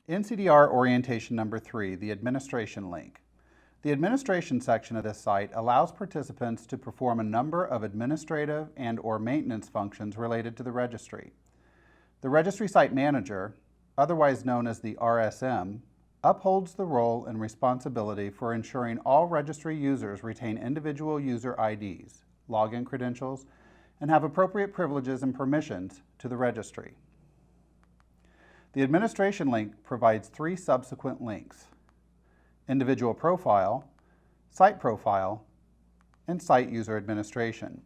NCDR Orientation Number 3, the Administration link. The Administration section of this site allows participants to perform a number of administrative and/or maintenance functions related to the registry. The Registry Site Manager, otherwise known as the RSM, upholds the role and responsibility for ensuring all registry users retain individual user IDs, login credentials, and have appropriate privileges and permissions to the registry. The Administration link provides three subsequent links: Individual Profile, Site Profile, and Site User Administration.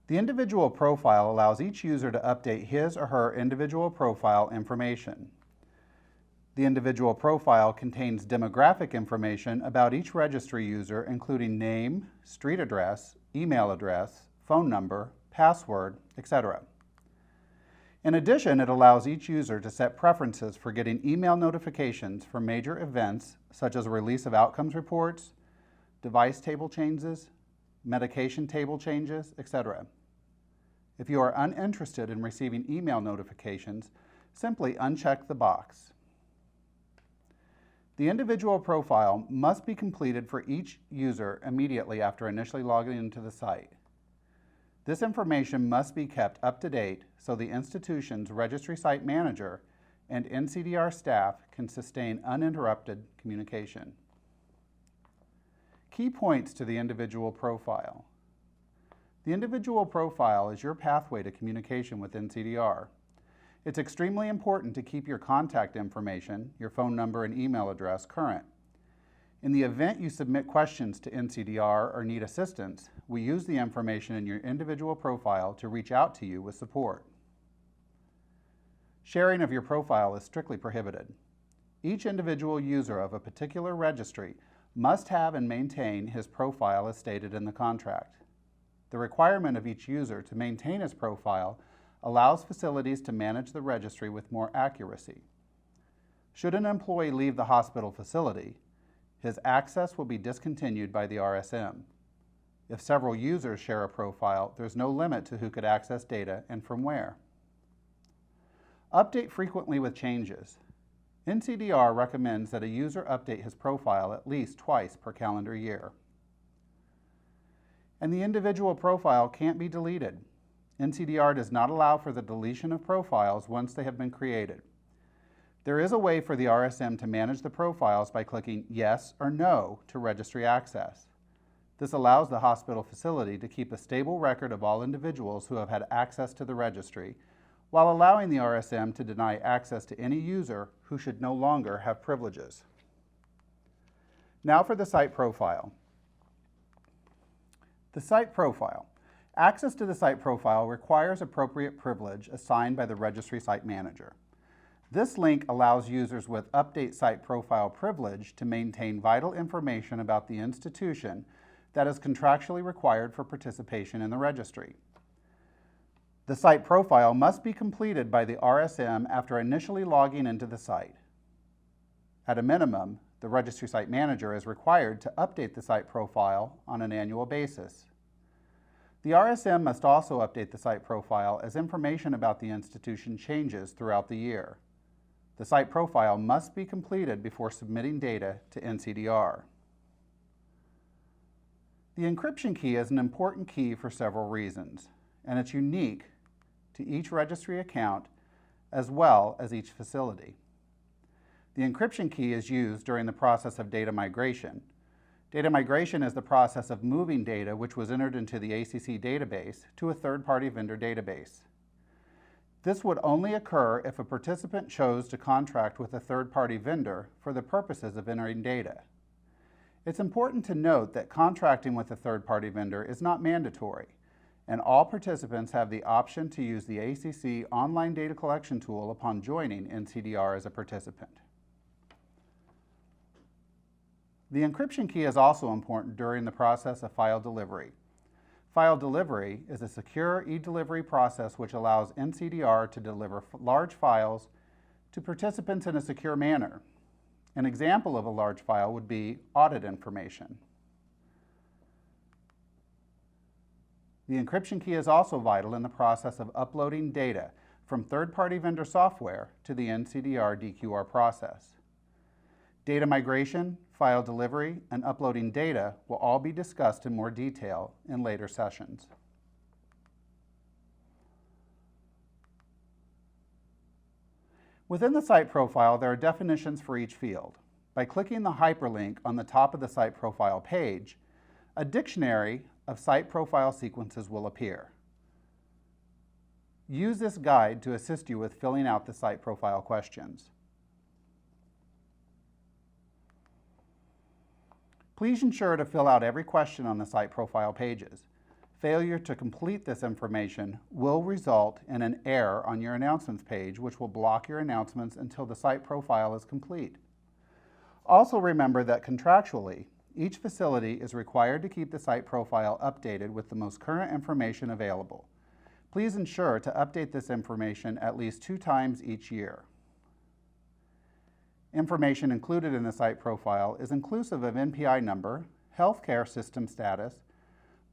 The Individual Profile allows each user to update his or her individual profile information. The Individual Profile contains demographic information about each registry user, including name, street address, email address, phone number, password, etc. In addition, it allows each user to set preferences for getting email notifications for major events such as a release of outcomes reports, device table changes, medication table changes, etc. If you are uninterested in receiving email notifications, simply uncheck the box. The individual profile must be completed for each user immediately after initially logging into the site. This information must be kept up to date so the institution's Registry Site Manager and NCDR staff can sustain uninterrupted communication. Key points to the individual profile. The individual profile is your pathway to communication with NCDR. It's extremely important to keep your contact information, your phone number and email address, current. In the event you submit questions to NCDR or need assistance, we use the information in your individual profile to reach out to you with support. Sharing of your profile is strictly prohibited. Each individual user of a particular registry must have and maintain his profile as stated in the contract. The requirement of each user to maintain his profile allows facilities to manage the registry with more accuracy. Should an employee leave the hospital facility, his access will be discontinued by the RSM. If several users share a profile, there's no limit to who could access data and from where. Update frequently with changes. NCDR recommends that a user update his profile at least twice per calendar year. And the individual profile can't be deleted. NCDR does not allow for the deletion of profiles once they have been created. There is a way for the RSM to manage the profiles by clicking yes or no to registry access. This allows the hospital facility to keep a stable record of all individuals who have had access to the registry, while allowing the RSM to deny access to any user who should no longer have privileges. Now for the site profile. The site profile. Access to the site profile requires appropriate privilege assigned by the Registry Site Manager. This link allows users with Update Site Profile privilege to maintain vital information about the institution that is contractually required for participation in the registry. The site profile must be completed by the RSM after initially logging into the site. At a minimum, the Registry Site Manager is required to update the site profile on an annual basis. The RSM must also update the site profile as information about the institution changes throughout the year. The site profile must be completed before submitting data to NCDR. The encryption key is an important key for several reasons, and it's unique to each registry account as well as each facility. The encryption key is used during the process of data migration. Data migration is the process of moving data which was entered into the ACC database to a third-party vendor database. This would only occur if a participant chose to contract with a third-party vendor for the purposes of entering data. It's important to note that contracting with a third-party vendor is not mandatory, and all participants have the option to use the ACC online data collection tool upon joining NCDR as a participant. The encryption key is also important during the process of file delivery. File delivery is a secure e-delivery process which allows NCDR to deliver large files to participants in a secure manner. An example of a large file would be audit information. The encryption key is also vital in the process of uploading data from third-party vendor software to the NCDR DQR process. Data migration, file delivery, and uploading data will all be discussed in more detail in later sessions. Within the site profile, there are definitions for each field. By clicking the hyperlink on the top of the site profile page, a dictionary of site profile sequences will appear. Use this guide to assist you with filling out the site profile questions. Please ensure to fill out every question on the site profile pages. Failure to complete this information will result in an error on your announcements page, which will block your announcements until the site profile is complete. Also remember that contractually, each facility is required to keep the site profile updated with the most current information available. Please ensure to update this information at least 2 times each year. Information included in the site profile is inclusive of NPI number, healthcare system status,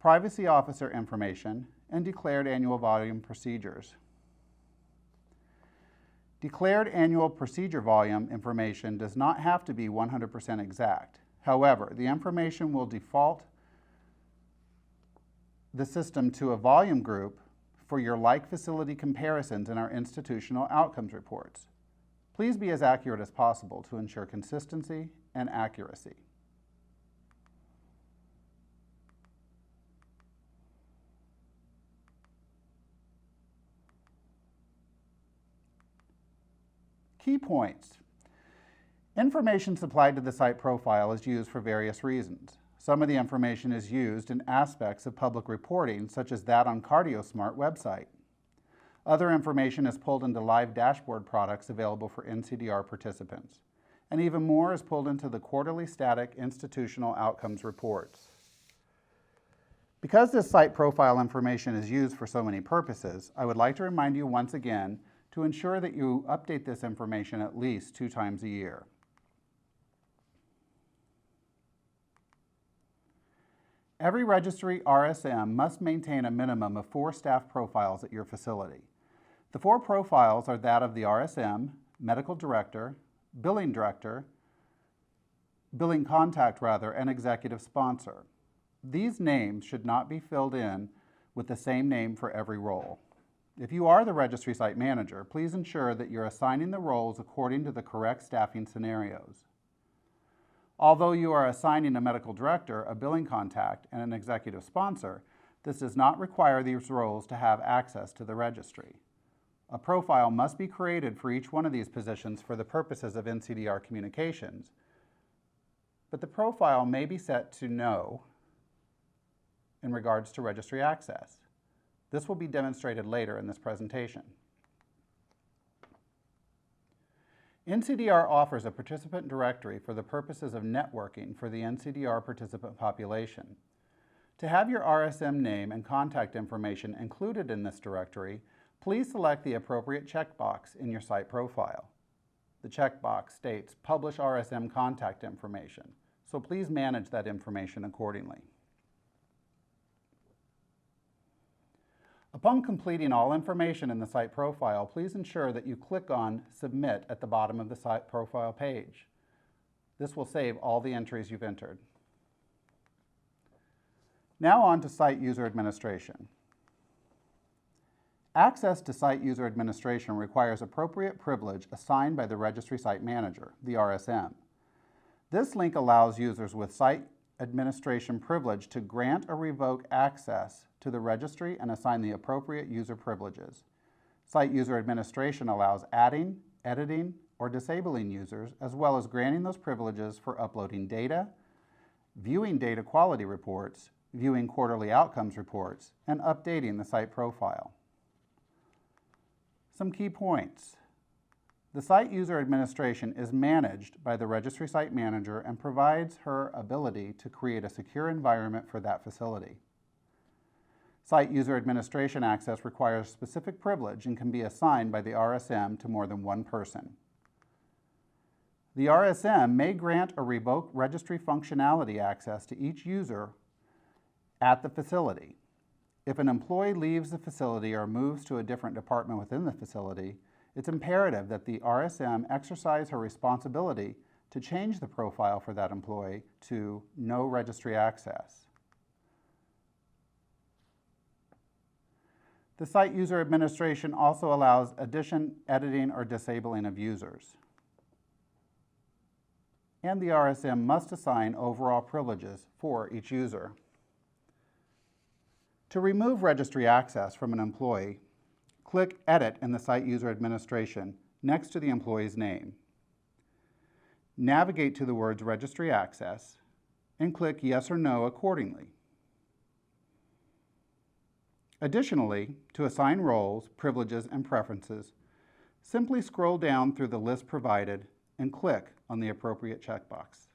privacy officer information, and declared annual volume procedures. Declared annual procedure volume information does not have to be 100% exact. However, the information will default the system to a volume group for your like facility comparisons in our institutional outcomes reports. Please be as accurate as possible to ensure consistency and accuracy. Key points. Information supplied to the site profile is used for various reasons. Some of the information is used in aspects of public reporting, such as that on CardioSmart website. Other information is pulled into live dashboard products available for NCDR participants. And even more is pulled into the quarterly static institutional outcomes reports. Because this site profile information is used for so many purposes, I would like to remind you once again to ensure that you update this information at least 2 times a year. Every registry RSM must maintain a minimum of 4 staff profiles at your facility. The 4 profiles are that of the RSM, medical director, billing contact, and executive sponsor. These names should not be filled in with the same name for every role. If you are the registry site manager, please ensure that you're assigning the roles according to the correct staffing scenarios. Although you are assigning a medical director, a billing contact, and an executive sponsor, this does not require these roles to have access to the registry. A profile must be created for each one of these positions for the purposes of NCDR communications, but the profile may be set to no in regards to registry access. This will be demonstrated later in this presentation. NCDR offers a participant directory for the purposes of networking for the NCDR participant population. To have your RSM name and contact information included in this directory, please select the appropriate checkbox in your site profile. The checkbox states Publish RSM Contact Information, so please manage that information accordingly. Upon completing all information in the site profile, please ensure that you click on Submit at the bottom of the site profile page. This will save all the entries you've entered. Now on to site user administration. Access to site user administration requires appropriate privilege assigned by the registry site manager, the RSM. This link allows users with site administration privilege to grant or revoke access to the registry and assign the appropriate user privileges. Site user administration allows adding, editing, or disabling users, as well as granting those privileges for uploading data, viewing data quality reports, viewing quarterly outcomes reports, and updating the site profile. Some key points. The site user administration is managed by the registry site manager and provides her ability to create a secure environment for that facility. Site user administration access requires specific privilege and can be assigned by the RSM to more than one person. The RSM may grant or revoke registry functionality access to each user at the facility. If an employee leaves the facility or moves to a different department within the facility, it's imperative that the RSM exercise her responsibility to change the profile for that employee to no registry access. The site user administration also allows addition, editing, or disabling of users. And the RSM must assign overall privileges for each user. To remove registry access from an employee, click Edit in the Site User Administration next to the employee's name. Navigate to the words Registry Access and click Yes or No accordingly. Additionally, to assign roles, privileges, and preferences, simply scroll down through the list provided and click on the appropriate checkbox.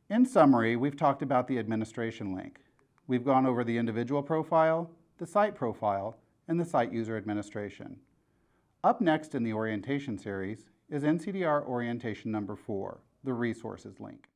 In summary, we've talked about the administration link. We've gone over the individual profile, the site profile, and the site user administration. Up next in the orientation series is NCDR orientation number 4, the resources link.